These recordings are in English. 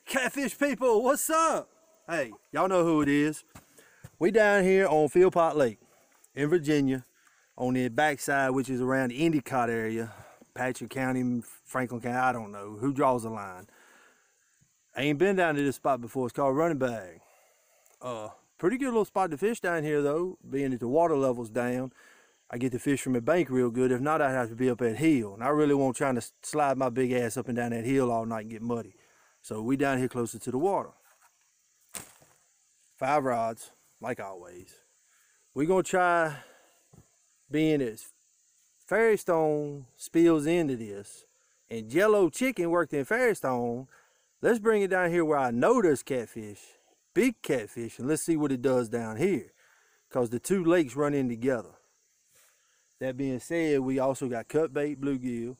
Catfish people, what's up? Hey, y'all know who it is. We down here on Philpott Lake in Virginia on the backside, which is around the Endicott area, Patrick County, Franklin County, I don't know. Who draws the line? I ain't been down to this spot before. It's called Running Bag. Pretty good little spot to fish down here though, being that the water level's down. I get to fish from the bank real good. If not, I'd have to be up that hill. And I really won't try to slide my big ass up and down that hill all night and get muddy. So we down here closer to the water. 5 rods, like always. We're gonna try, being as Fairstone spills into this and Jello Chicken worked in Fairstone, let's bring it down here where I know there's catfish, big catfish, and let's see what it does down here. Because the two lakes run in together. That being said, we also got cut bait bluegill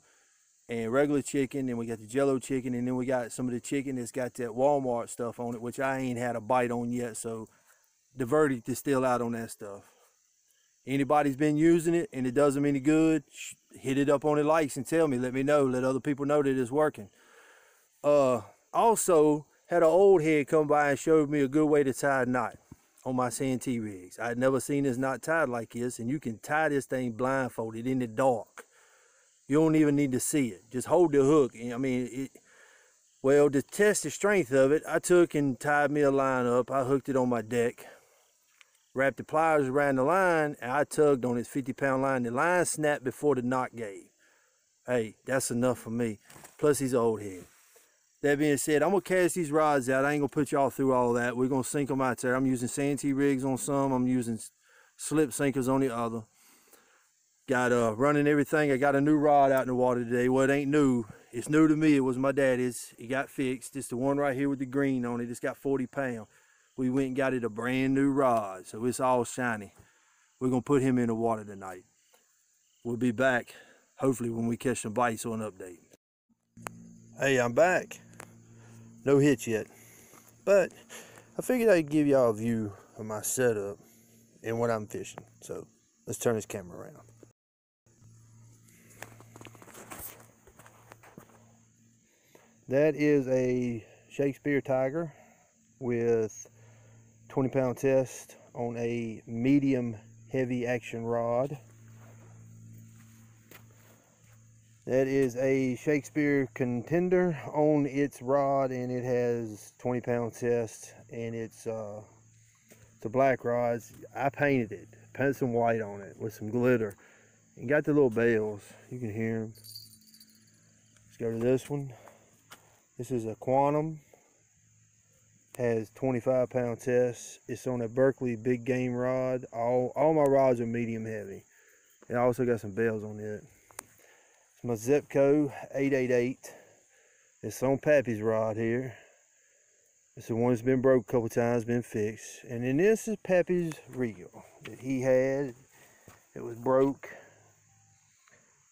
and regular chicken, and we got the Jello chicken, and then we got some of the chicken that's got that Walmart stuff on it, which I ain't had a bite on yet, so the verdict is still out on that stuff. Anybody's been using it and it does them any good, hit it up on the likes and tell me, let me know, let other people know that it's working. Also had an old head come by and showed me a good way to tie a knot on my Santee rigs. I'd never seen this knot tied like this, and you can tie this thing blindfolded in the dark. You don't even need to see it. Just hold the hook. I mean, well, to test the strength of it, I took and tied me a line up. I hooked it on my deck, wrapped the pliers around the line, and I tugged on this 50-pound line. The line snapped before the knot gave. Hey, that's enough for me. Plus, he's an old head. That being said, I'm going to cast these rods out. I ain't going to put y'all through all that. We're going to sink them out there. I'm using Santee rigs on some. I'm using slip sinkers on the other. Got running everything. I got a new rod out in the water today. Well, it ain't new. It's new to me. It was my daddy's. It got fixed. It's the one right here with the green on it. It's got 40 pounds. We went and got it a brand new rod, so it's all shiny. We're going to put him in the water tonight. We'll be back, hopefully, when we catch some bites on an update. Hey, I'm back. No hits yet. But I figured I'd give y'all a view of my setup and what I'm fishing. So let's turn this camera around. That is a Shakespeare Tiger with 20-pound test on a medium heavy action rod. That is a Shakespeare Contender on its rod, and it has 20-pound test, and it's a black rod. I painted it, painted some white on it with some glitter, and got the little bells. You can hear them. Let's go to this one. This is a Quantum, has 25-pound test. It's on a Berkeley big game rod. All my rods are medium heavy. And I also got some bells on it. It's my Zepco 888. It's on Pappy's rod here. It's the one that's been broke a couple times, been fixed. And then this is Pappy's reel that he had. It was broke.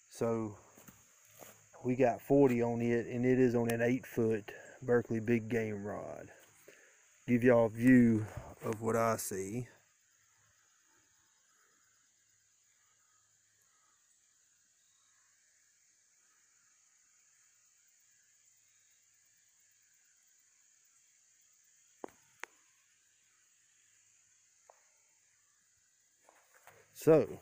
So we got 40 on it, and it is on an 8-foot Berkeley big game rod. Give y'all a view of what I see. So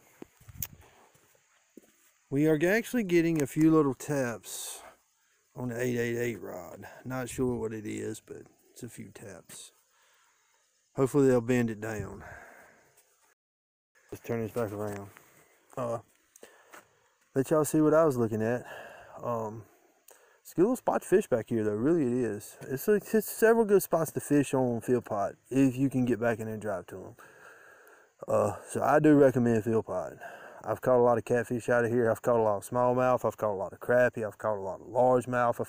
we are actually getting a few little taps on the 888 rod. Not sure what it is, but it's a few taps. Hopefully they'll bend it down. Let's turn this back around. Let y'all see what I was looking at. It's a good little spot to fish back here though, really it is. It's several good spots to fish on Philpott if you can get back in and drive to them. So I do recommend Philpott. I've caught a lot of catfish out of here. I've caught a lot of smallmouth. I've caught a lot of crappie. I've caught a lot of largemouth.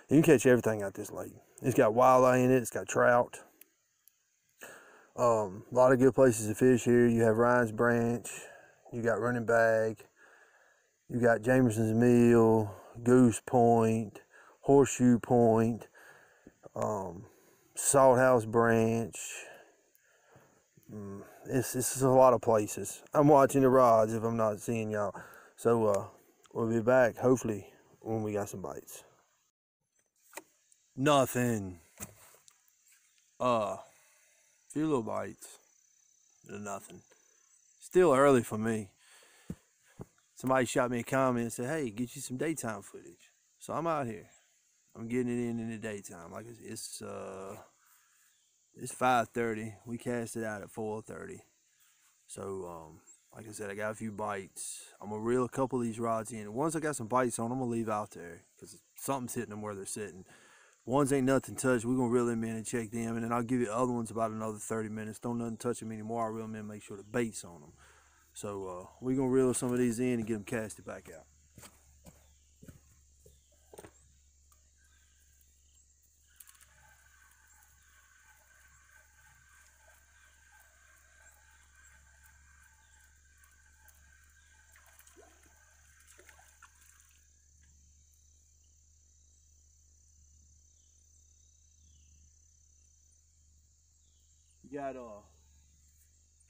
You can catch everything out this lake. It's got walleye in it. It's got trout. A lot of good places to fish here. You have Ryan's Branch. You got Running Bag. You got Jameson's Mill, Goose Point, Horseshoe Point, Salt House Branch. It's a lot of places. I'm watching the rods if I'm not seeing y'all. So we'll be back hopefully when we got some bites. Nothing. Few little bites. Nothing. Still early for me. Somebody shot me a comment and said, "Hey, get you some daytime footage." So I'm out here. I'm getting it in the daytime. Like it's 5:30. We cast it out at 4:30. So like I said, I got a few bites. I'm gonna reel a couple of these rods in. Once I got some bites on, I'm gonna leave out there because something's hitting them where they're sitting. Ones ain't nothing touched. We're gonna reel them in and check them, and then I'll give you the other ones about another 30 minutes. Don't nothing touch them anymore. I'll reel them in, make sure the bait's on them. So we're gonna reel some of these in and get them casted back out. You got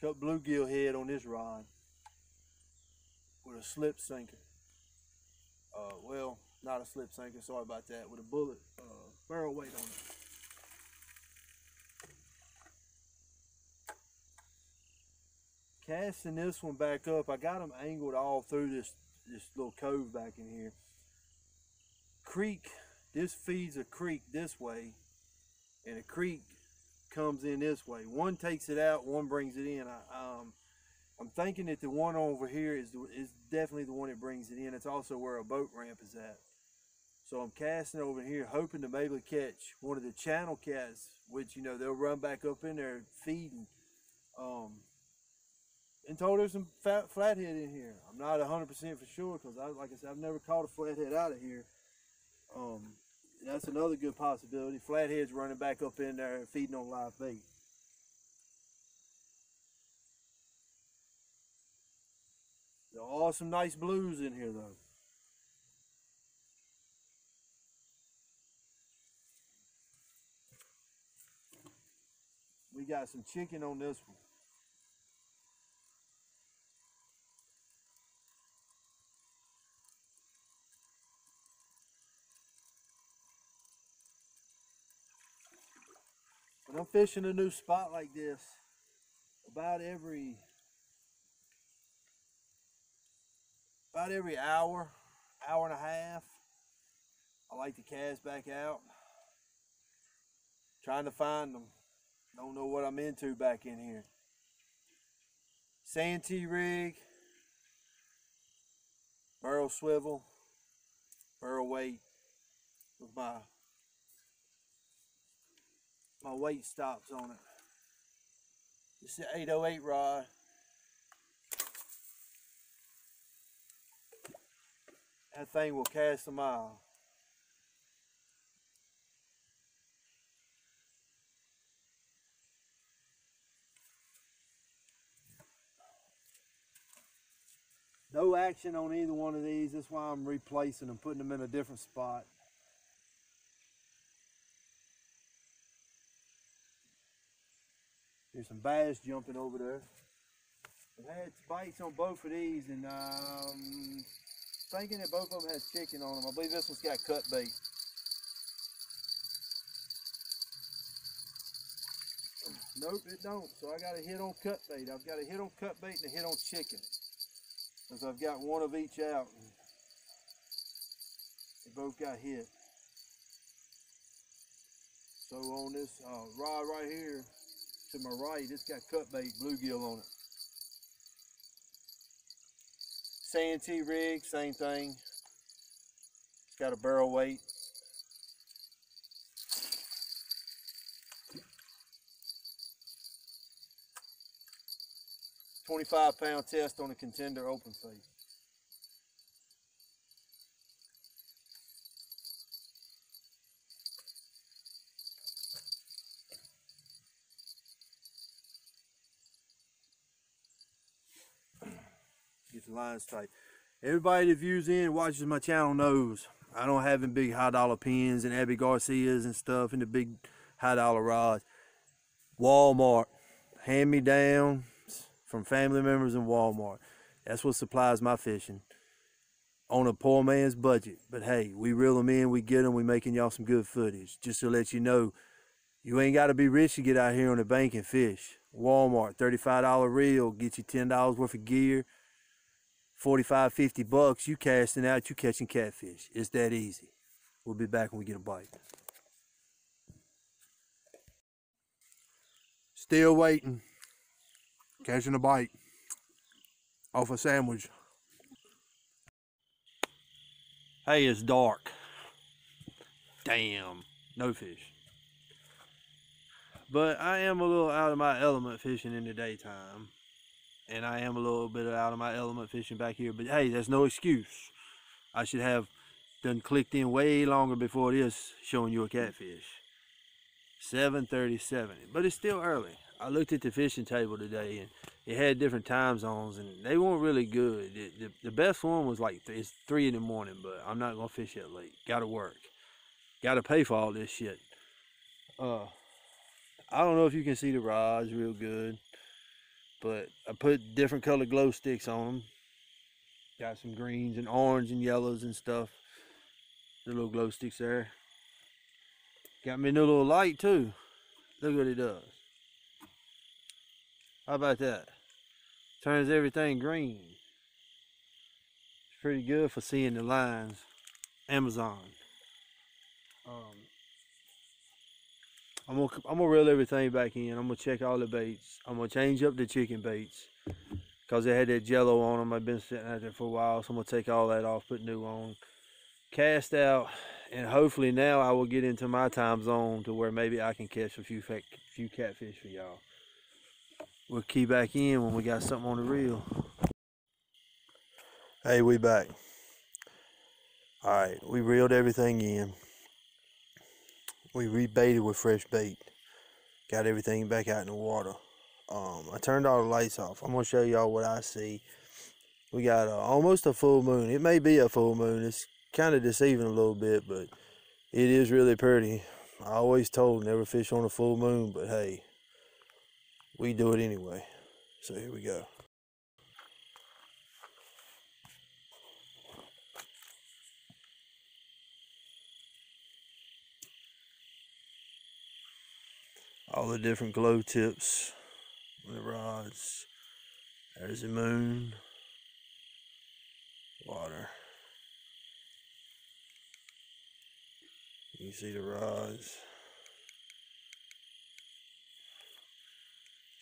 cut bluegill head on this rod with a slip sinker. Well, not a slip sinker, sorry about that, with a bullet barrel weight on it. Casting this one back up, I got them angled all through this little cove back in here. Creek, this feeds a creek this way, and a creek comes in this way. One takes it out, one brings it in. I'm thinking that the one over here is definitely the one that brings it in. It's also where a boat ramp is at. So I'm casting over here, hoping to maybe catch one of the channel cats, which, you know, they'll run back up in there feeding. And told there's some flathead in here. I'm not 100% for sure because, like I said, I've never caught a flathead out of here. That's another good possibility. Flathead's running back up in there feeding on live bait. There are some nice blues in here though. We got some chicken on this one. When I'm fishing a new spot like this, about every hour, hour and a half, I like to cast back out, trying to find them. Don't know what I'm into back in here. Santee rig, barrel swivel, barrel weight with my weight stops on it. It's the 808 rod. That thing will cast a mile. No action on either one of these. That's why I'm replacing them, putting them in a different spot. There's some bass jumping over there. I've had bites on both of these, and thinking that both of them has chicken on them. I believe this one's got cut bait. Nope, it don't. So I got a hit on cut bait. I've got a hit on cut bait and a hit on chicken. Because I've got one of each out. They both got hit. So on this rod right here, to my right, it's got cut bait bluegill on it. Santee rig, same thing. It's got a barrel weight. £25 test on a contender open face. Get the lines tight. Everybody that views in, watches my channel knows I don't have them big high dollar pins and Abby Garcias and stuff and the big high dollar rods. Walmart, hand me down from family members in Walmart. That's what supplies my fishing on a poor man's budget. But hey, we reel them in, we get them, we making y'all some good footage. Just to let you know, You ain't got to be rich to get out here on the bank and fish. Walmart, $35 reel, get you $10 worth of gear, 45, 50 bucks, you casting out, you catching catfish. It's that easy. We'll be back when we get a bite. Still waiting. Catching a bite off a sandwich. Hey, it's dark. Damn, no fish. But I am a little out of my element fishing in the daytime. And I am a little bit out of my element fishing back here. But hey, there's no excuse. I should have done clicked in way longer before this showing you a catfish. 7:37, but it's still early. I looked at the fishing table today and it had different time zones and they weren't really good. The best one was like it's 3 in the morning, but I'm not gonna fish that late. Gotta work. Gotta pay for all this shit. I don't know if you can see the rods real good, but I put different colored glow sticks on them. Got some greens and orange and yellows and stuff. The little glow sticks there. Got me a new little light too. Look what it does. How about that? Turns everything green. It's pretty good for seeing the lines. Amazon. I'm gonna reel everything back in. I'm gonna check all the baits. I'm gonna change up the chicken baits because they had that jello on them. I've been sitting out there for a while, so I'm gonna take all that off, put new on, cast out, and hopefully now I will get into my time zone to where maybe I can catch a few catfish for y'all. We'll key back in when we got something on the reel. Hey, we back. All right, we reeled everything in. We rebaited with fresh bait. Got everything back out in the water. I turned all the lights off. I'm gonna show y'all what I see. We got almost a full moon. It may be a full moon. It's kind of deceiving a little bit, but it is really pretty. I always told never fish on a full moon, but hey, we do it anyway. So here we go. All the different glow tips on the rods. There's the moon. Water. You can see the rods.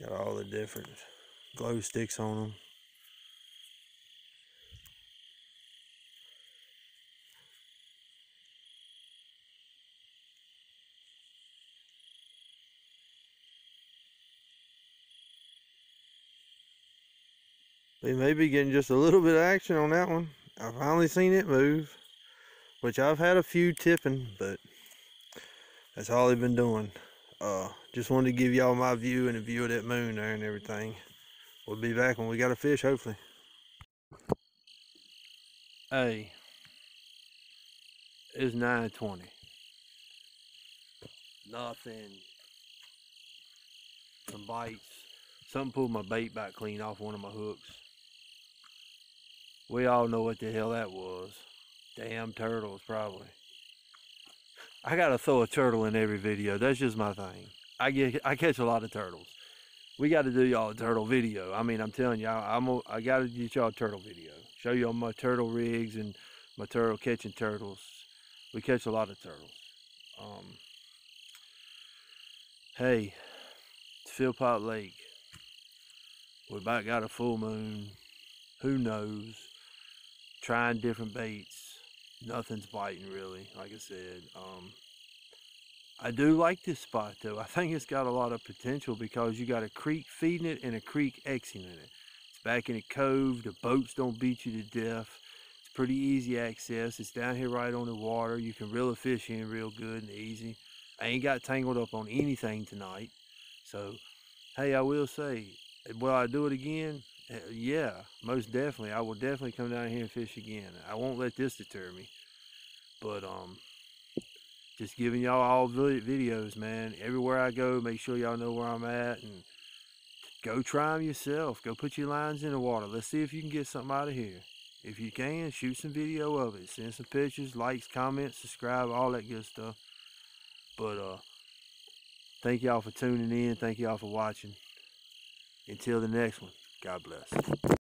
Got all the different glow sticks on them. We may be getting just a little bit of action on that one. I've finally seen it move, which I've had a few tipping, but that's all they've been doing. Just wanted to give y'all my view and a view of that moon there and everything. We'll be back when we got a fish, hopefully. Hey, it's 9:20. Nothing. Some bites. Something pulled my bait back clean off one of my hooks. We all know what the hell that was. Damn turtles, probably. I gotta throw a turtle in every video. That's just my thing. I catch a lot of turtles. We got to do y'all a turtle video. I mean, I'm telling y'all, I got to get y'all a turtle video. Show y'all my turtle rigs and my turtle catching turtles. We catch a lot of turtles. Hey, it's Philpott Lake. We about got a full moon. Who knows? Trying different baits. Nothing's biting really, like I said. I do like this spot though. I think it's got a lot of potential because you got a creek feeding it and a creek exiting it. It's back in a cove. The boats don't beat you to death. It's pretty easy access. It's down here right on the water. You can reel a fish in real good and easy. I ain't got tangled up on anything tonight. So, hey, I will say, will I do it again? Yeah, most definitely. I will definitely come down here and fish again. I won't let this deter me. But, just giving y'all all videos, man. Everywhere I go, make sure y'all know where I'm at and go try them yourself. Go put your lines in the water. Let's see if you can get something out of here. If you can, shoot some video of it. Send some pictures, likes, comments, subscribe, all that good stuff. But Thank y'all for tuning in. Thank y'all for watching. Until the next one, God bless.